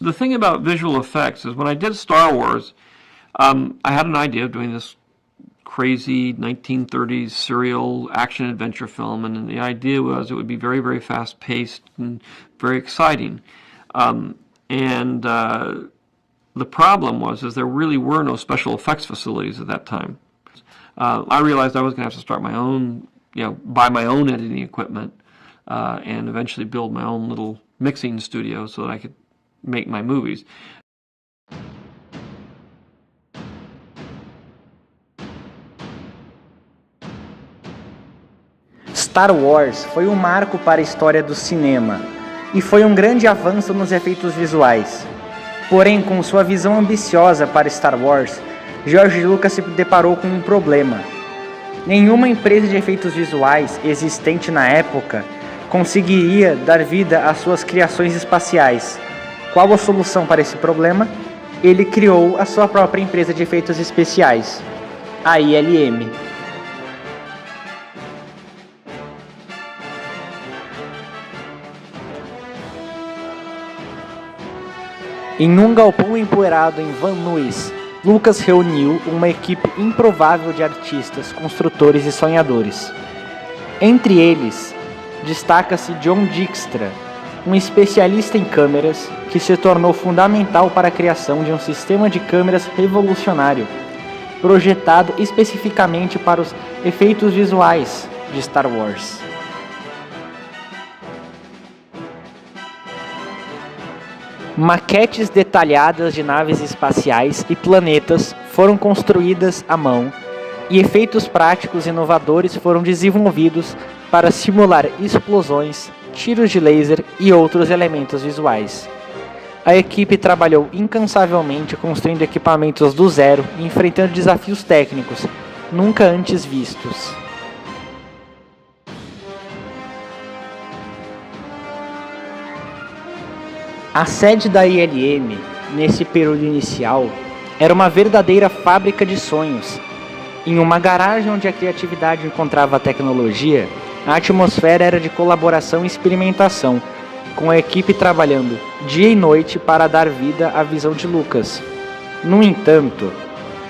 The thing about visual effects is when I did Star Wars, I had an idea of doing this crazy 1930s serial action-adventure film, and the idea was it would be very, very fast-paced and very exciting. The problem was there really were no special effects facilities at that time. I realized I was going to have to start my own, buy my own editing equipment, and eventually build my own little mixing studio so that I could make my movies. Star Wars foi um marco para a história do cinema e foi um grande avanço nos efeitos visuais. Porém, com sua visão ambiciosa para Star Wars, George Lucas se deparou com um problema. Nenhuma empresa de efeitos visuais existente na época conseguiria dar vida às suas criações espaciais. Qual a solução para esse problema? Ele criou a sua própria empresa de efeitos especiais, a ILM. Em um galpão empoeirado em Van Nuys, Lucas reuniu uma equipe improvável de artistas, construtores e sonhadores. Entre eles, destaca-se John Dykstra, um especialista em câmeras que se tornou fundamental para a criação de um sistema de câmeras revolucionário, projetado especificamente para os efeitos visuais de Star Wars. Maquetes detalhadas de naves espaciais e planetas foram construídas à mão e efeitos práticos inovadores foram desenvolvidos para simular explosões, tiros de laser e outros elementos visuais. A equipe trabalhou incansavelmente construindo equipamentos do zero e enfrentando desafios técnicos nunca antes vistos. A sede da ILM, nesse período inicial, era uma verdadeira fábrica de sonhos. Em uma garagem onde a criatividade encontrava a tecnologia, a atmosfera era de colaboração e experimentação, com a equipe trabalhando dia e noite para dar vida à visão de Lucas. No entanto,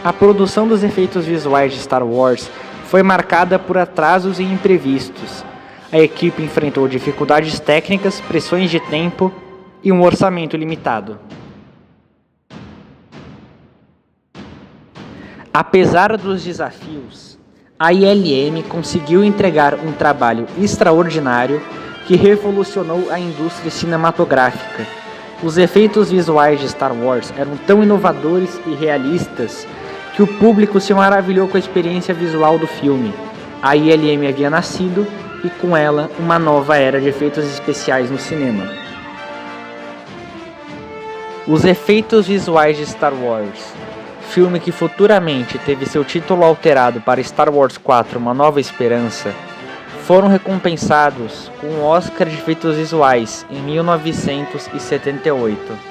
a produção dos efeitos visuais de Star Wars foi marcada por atrasos e imprevistos. A equipe enfrentou dificuldades técnicas, pressões de tempo e um orçamento limitado. Apesar dos desafios, a ILM conseguiu entregar um trabalho extraordinário que revolucionou a indústria cinematográfica. Os efeitos visuais de Star Wars eram tão inovadores e realistas que o público se maravilhou com a experiência visual do filme. A ILM havia nascido e com ela uma nova era de efeitos especiais no cinema. Os efeitos visuais de Star Wars filme que futuramente teve seu título alterado para Star Wars 4 Uma Nova Esperança, foram recompensados com o Oscar de Efeitos Visuais em 1978.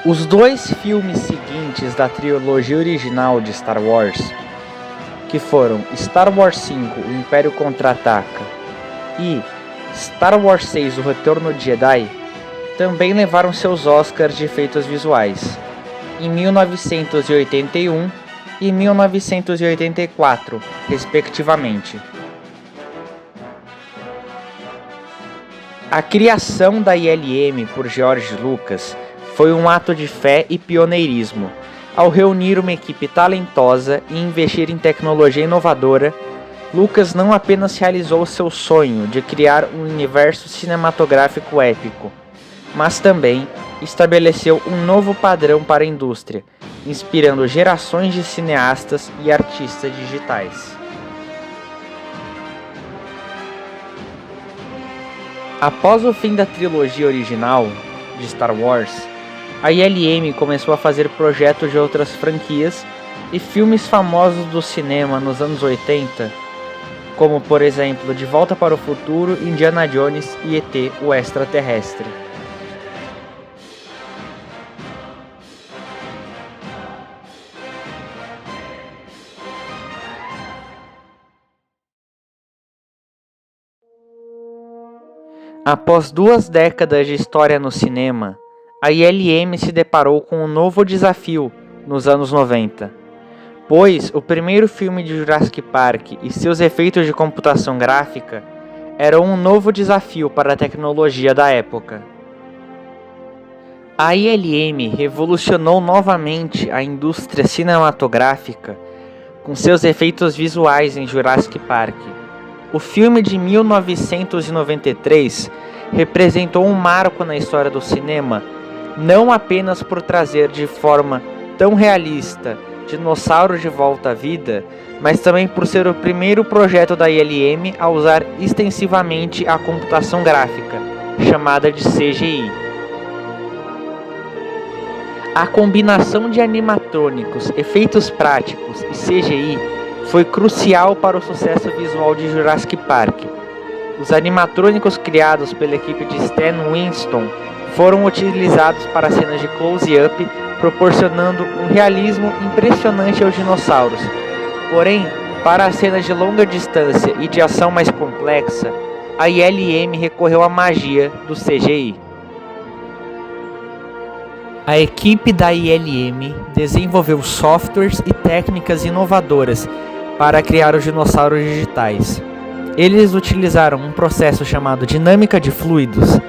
Os dois filmes seguintes da trilogia original de Star Wars, que foram Star Wars V, O Império Contra-Ataca e Star Wars 6, O Retorno de Jedi, também levaram seus Oscars de efeitos visuais, em 1981 e 1984, respectivamente. A criação da ILM por George Lucas foi um ato de fé e pioneirismo, ao reunir uma equipe talentosa e investir em tecnologia inovadora. Lucas não apenas realizou seu sonho de criar um universo cinematográfico épico, mas também estabeleceu um novo padrão para a indústria, inspirando gerações de cineastas e artistas digitais. Após o fim da trilogia original de Star Wars, a ILM começou a fazer projetos de outras franquias e filmes famosos do cinema nos anos 80, como por exemplo De Volta para o Futuro, Indiana Jones e ET, o Extraterrestre. Após 2 décadas de história no cinema, a ILM se deparou com um novo desafio nos anos 90, pois o primeiro filme de Jurassic Park e seus efeitos de computação gráfica eram um novo desafio para a tecnologia da época. A ILM revolucionou novamente a indústria cinematográfica com seus efeitos visuais em Jurassic Park. O filme de 1993 representou um marco na história do cinema, não apenas por trazer de forma tão realista dinossauros de volta à vida, mas também por ser o primeiro projeto da ILM a usar extensivamente a computação gráfica, chamada de CGI. A combinação de animatrônicos, efeitos práticos e CGI foi crucial para o sucesso visual de Jurassic Park. Os animatrônicos criados pela equipe de Stan Winston foram utilizados para cenas de close-up, proporcionando um realismo impressionante aos dinossauros. Porém, para as cenas de longa distância e de ação mais complexa, a ILM recorreu à magia do CGI. A equipe da ILM desenvolveu softwares e técnicas inovadoras para criar os dinossauros digitais. Eles utilizaram um processo chamado dinâmica de fluidos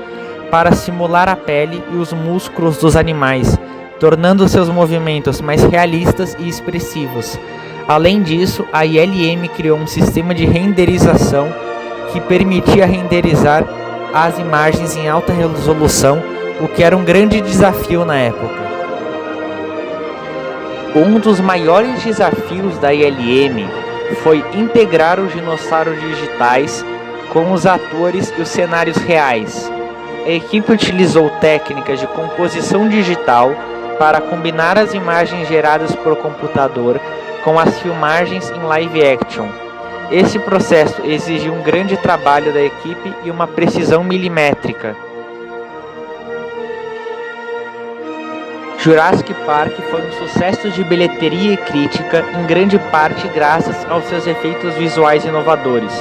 para simular a pele e os músculos dos animais, tornando seus movimentos mais realistas e expressivos. Além disso, a ILM criou um sistema de renderização que permitia renderizar as imagens em alta resolução, o que era um grande desafio na época. Um dos maiores desafios da ILM foi integrar os dinossauros digitais com os atores e os cenários reais. A equipe utilizou técnicas de composição digital para combinar as imagens geradas por computador com as filmagens em live action. Esse processo exigiu um grande trabalho da equipe e uma precisão milimétrica. Jurassic Park foi um sucesso de bilheteria e crítica, em grande parte graças aos seus efeitos visuais inovadores.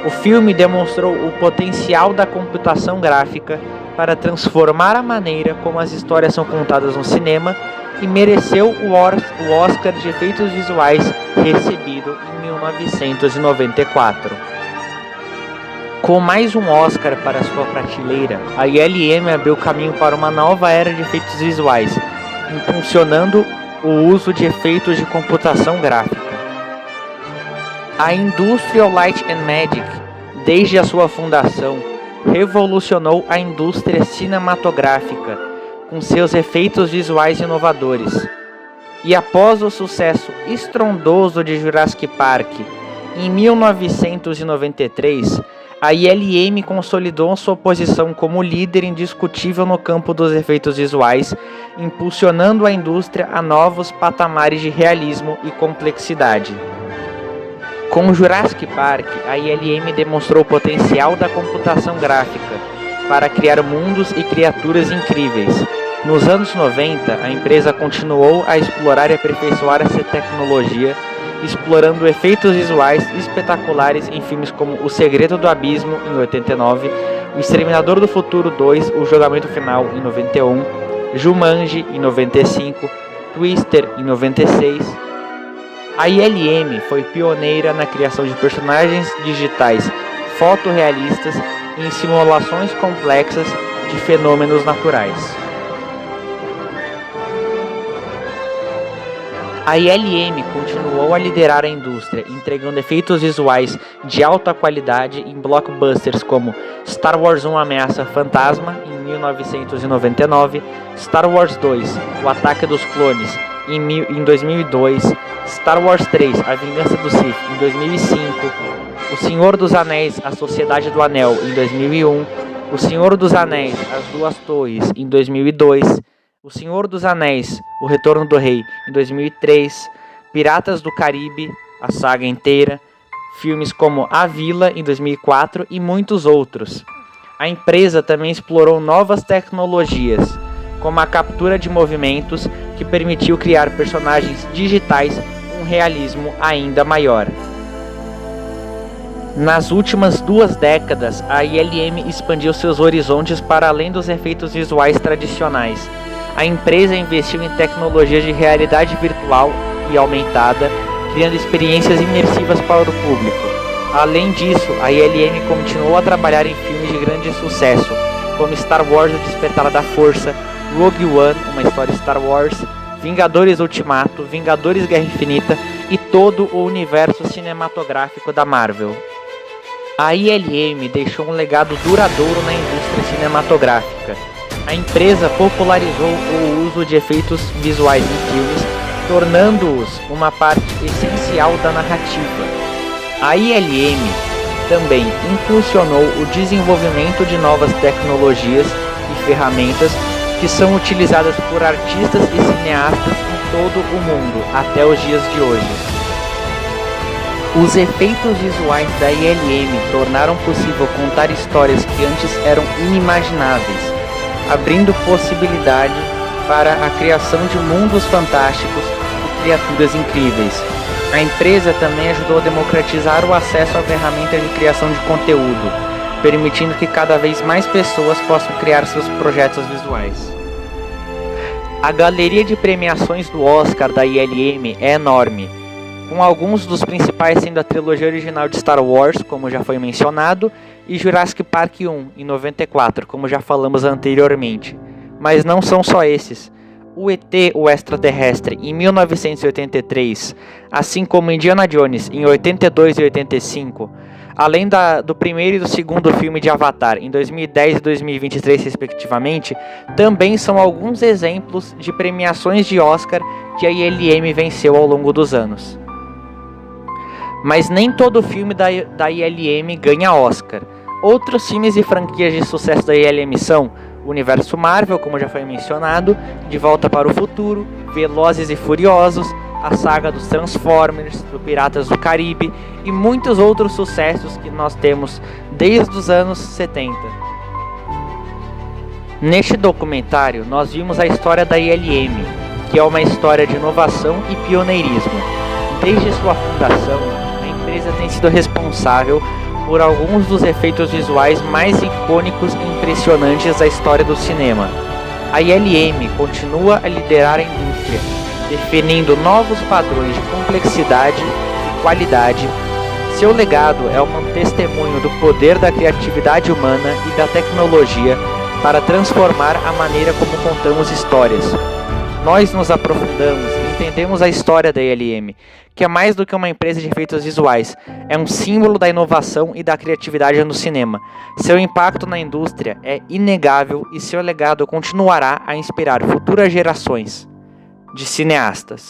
O filme demonstrou o potencial da computação gráfica para transformar a maneira como as histórias são contadas no cinema e mereceu o Oscar de efeitos visuais recebido em 1994. Com mais um Oscar para sua prateleira, a ILM abriu caminho para uma nova era de efeitos visuais, impulsionando o uso de efeitos de computação gráfica. A Industrial Light and Magic, desde a sua fundação, revolucionou a indústria cinematográfica com seus efeitos visuais inovadores. E após o sucesso estrondoso de Jurassic Park, em 1993, a ILM consolidou sua posição como líder indiscutível no campo dos efeitos visuais, impulsionando a indústria a novos patamares de realismo e complexidade. Com Jurassic Park, a ILM demonstrou o potencial da computação gráfica para criar mundos e criaturas incríveis. Nos anos 90, a empresa continuou a explorar e aperfeiçoar essa tecnologia, explorando efeitos visuais espetaculares em filmes como O Segredo do Abismo, em 89, O Exterminador do Futuro 2, O Julgamento Final, em 91, Jumanji, em 95, Twister, em 96. A ILM foi pioneira na criação de personagens digitais fotorrealistas e em simulações complexas de fenômenos naturais. A ILM continuou a liderar a indústria, entregando efeitos visuais de alta qualidade em blockbusters como Star Wars 1: Ameaça Fantasma, em 1999, Star Wars 2: O Ataque dos Clones, em 2002, Star Wars 3: A Vingança do Sith, em 2005, O Senhor dos Anéis: A Sociedade do Anel, em 2001, O Senhor dos Anéis: As Duas Torres, em 2002, O Senhor dos Anéis: O Retorno do Rei, em 2003, Piratas do Caribe, a saga inteira, filmes como A Vila, em 2004 e muitos outros. A empresa também explorou novas tecnologias, como a captura de movimentos, que permitiu criar personagens digitais com um realismo ainda maior. Nas últimas 2 décadas, a ILM expandiu seus horizontes para além dos efeitos visuais tradicionais. A empresa investiu em tecnologias de realidade virtual e aumentada, criando experiências imersivas para o público. Além disso, a ILM continuou a trabalhar em filmes de grande sucesso, como Star Wars: O Despertar da Força, Rogue One, uma história Star Wars, Vingadores Ultimato, Vingadores Guerra Infinita e todo o universo cinematográfico da Marvel. A ILM deixou um legado duradouro na indústria cinematográfica. A empresa popularizou o uso de efeitos visuais em filmes, tornando-os uma parte essencial da narrativa. A ILM também impulsionou o desenvolvimento de novas tecnologias e ferramentas que são utilizadas por artistas e cineastas em todo o mundo até os dias de hoje. Os efeitos visuais da ILM tornaram possível contar histórias que antes eram inimagináveis, abrindo possibilidade para a criação de mundos fantásticos e criaturas incríveis. A empresa também ajudou a democratizar o acesso a ferramentas de criação de conteúdo, permitindo que cada vez mais pessoas possam criar seus projetos visuais. A galeria de premiações do Oscar da ILM é enorme, com alguns dos principais sendo a trilogia original de Star Wars, como já foi mencionado, e Jurassic Park 1, em 94, como já falamos anteriormente. Mas não são só esses. O ET, o Extraterrestre, em 1983, assim como Indiana Jones, em 82 e 85, além do primeiro e do segundo filme de Avatar, em 2010 e 2023, respectivamente, também são alguns exemplos de premiações de Oscar que a ILM venceu ao longo dos anos. Mas nem todo filme da ILM ganha Oscar. Outros filmes e franquias de sucesso da ILM são o universo Marvel, como já foi mencionado, De Volta para o Futuro, Velozes e Furiosos, a saga dos Transformers, do Piratas do Caribe e muitos outros sucessos que nós temos desde os anos 70. Neste documentário, nós vimos a história da ILM, que é uma história de inovação e pioneirismo. Desde sua fundação, a empresa tem sido responsável por alguns dos efeitos visuais mais icônicos e impressionantes da história do cinema. A ILM continua a liderar a indústria, definindo novos padrões de complexidade e qualidade. Seu legado é um testemunho do poder da criatividade humana e da tecnologia para transformar a maneira como contamos histórias. Nós nos aprofundamos e entendemos a história da ILM, que é mais do que uma empresa de efeitos visuais, é um símbolo da inovação e da criatividade no cinema. Seu impacto na indústria é inegável e seu legado continuará a inspirar futuras gerações de cineastas.